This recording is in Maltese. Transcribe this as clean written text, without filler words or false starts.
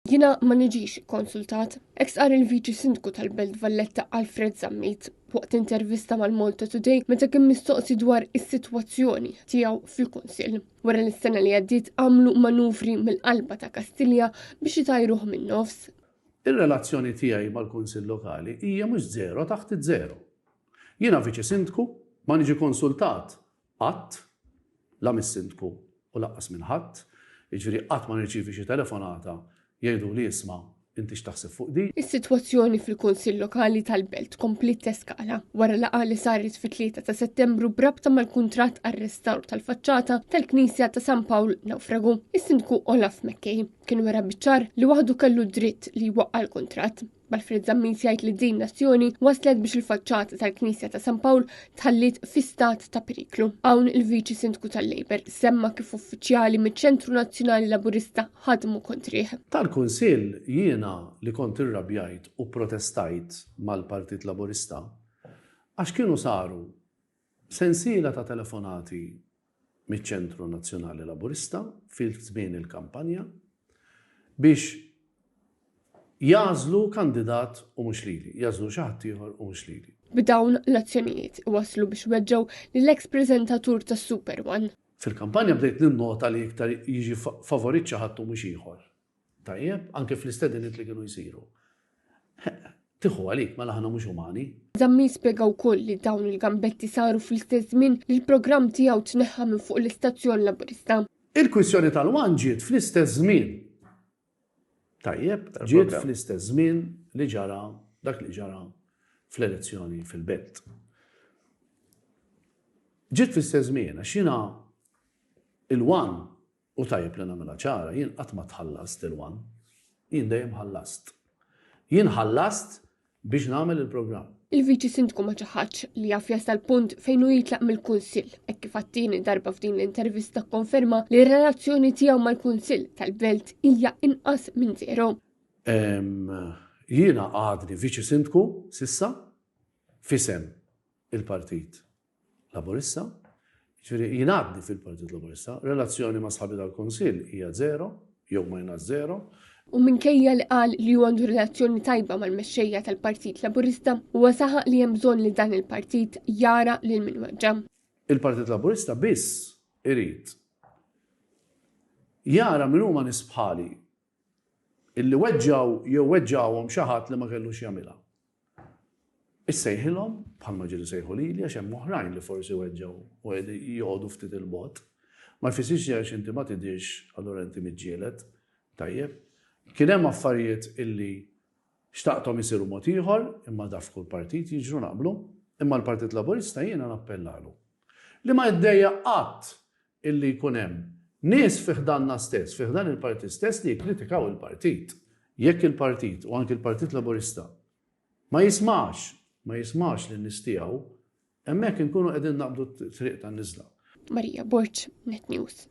Jina ma niġix konsultat. Qal il-Viċi Sindku tal-Belt Valletta Alfred Zammit waqt intervista mal-Malta Today meta kien mistoqsi dwar is-sitwazzjoni tiegħu fil-Kunsill. Wara l-sena li għaddiet għamlu manuvri mill-qalba ta' Kastilja biex jitajruh min-nofs. Ir-relazzjoni tiegħi mal-Kunsill Lokali hija mhux żero taħt iż-żero. Jiena Viċi Sindku ma niġi konsultat qatt la mis-Sindku u laqqas minn ħadd, jiġifieri qatt ma nirċievi xi telefonata jgħidu li jisma' inti x'taħseb fuq di. Is-sitwazzjoni fil-Kunsill Lokali tal-Belt komplit teskala wara laqgħa li saret fit-3 ta' Settembru brabta mal-kuntratt għar-restawr tal-faċċata tal-Knisja ta' San Pawl Nawfragu. Is-Sindku Olaf Mackay kien wera biċ-ċar li waħdu kellu dritt li jwaqqa l-kuntratt. Alfred Zammit jgħid li din nazzjoni waslet biex il-faċċata tal-Knisja ta' San Pawl tħallit fi stat ta' periklu. Hawn il-Viċi Sindku tal-Labor semma kif uffiċjali miċ-Ċentru Nazzjonali Laburista ħadmu kontrih. Tal-Kunsill jiena li kont irrabjajt u protestajt mal-Partit Laburista għax kienu saru sensiela ta' telefonati miċ-Ċentru Nazzjonali Laburista fil-żmien il-kampanja biex jażlu kandidat u mhux lili, jażlu xi ħadd ieħor u mhux lili. B'dawn l-azzjonijiet waslu biex weġġew lill-eks-preżentatur tas-Super One. Fil-kampanja bdejt ninnota li iktar jiġi favorit xi ħadd u mhux ieħor. Tajjeb, anke fl-istediniet li kienu jsiru. Tieħu għalik mela aħna mhux umani. Zammit spjega wkoll li dawn il-gambetti saru fl-istess żmien li l-programm tiegħu tneħħa minn fuq l-istazzjon Laburista. Il-kwissjoni tal-wan ġiet fl-istess żmien. Tajjeb, ġiet fl-istess żmien li ġara dak li ġara fl-elezzjoni fil-Belt. Ġiet fl-istess żmien għax jiena il-wan u tajjeb li nagħmilha ċara, jien qatt ma tħallast il-wan. Jien dejjem ħallast. Jien ħallast biex nagħmel il-programm. Il-Viċi Sindku ma ċaħħaġ li jaf jasal punt fejn hu jitlaq mill-Kunsill, hekk kif għattini darba f'din l-intervista konferma li r-relazzjoni tiegħu mal-Kunsill tal-Belt hija inqas minn zero. Jiena għadni Viċi Sindku sissa fisem il-Partit Laburista, ġifieri jien għadni fil-Partit Laburista, relazzjoni ma' sħabi tal-Kunsill hija zero, jew minus zero. U minkejja li qal li huwa għandu relazzjoni tajba mal-mexxejja tal-Partit Laburista huwa saħaq li hemm bżonn li dan il-partit jara lil min weġġa'. Il-Partit Laburista biss irid jara min huma nies bħali illi weġġaw jew weġġawhom xi ħadd li ma kellux jagħmilha. Issejħilhom bħalma ġieli sejħu lili għax hemm oħrajn li forsi weġġaw u jgħodu ftit il-bogħod. Ma jfissirx għax inti ma tidhirx allura inti miġġieled, tajjeb. Kien hemm affarijiet illi xtaqthom isiru mod ieħor, imma daf kull partit jiġru naqblu, imma l-Partit Laburista jiena nappellalu. Li ma jdejja qatt illi jkun hemm nies fih danna stess, fih dan il-partit stess li jikkritikaw il-partit. Jekk il-partit u anke il-Partit Laburista ma jismax lin-nies tiegħu, hemmhekk inkunu qegħdin naqbdu t-triq tan-niżla. Marija Borċ, Net News.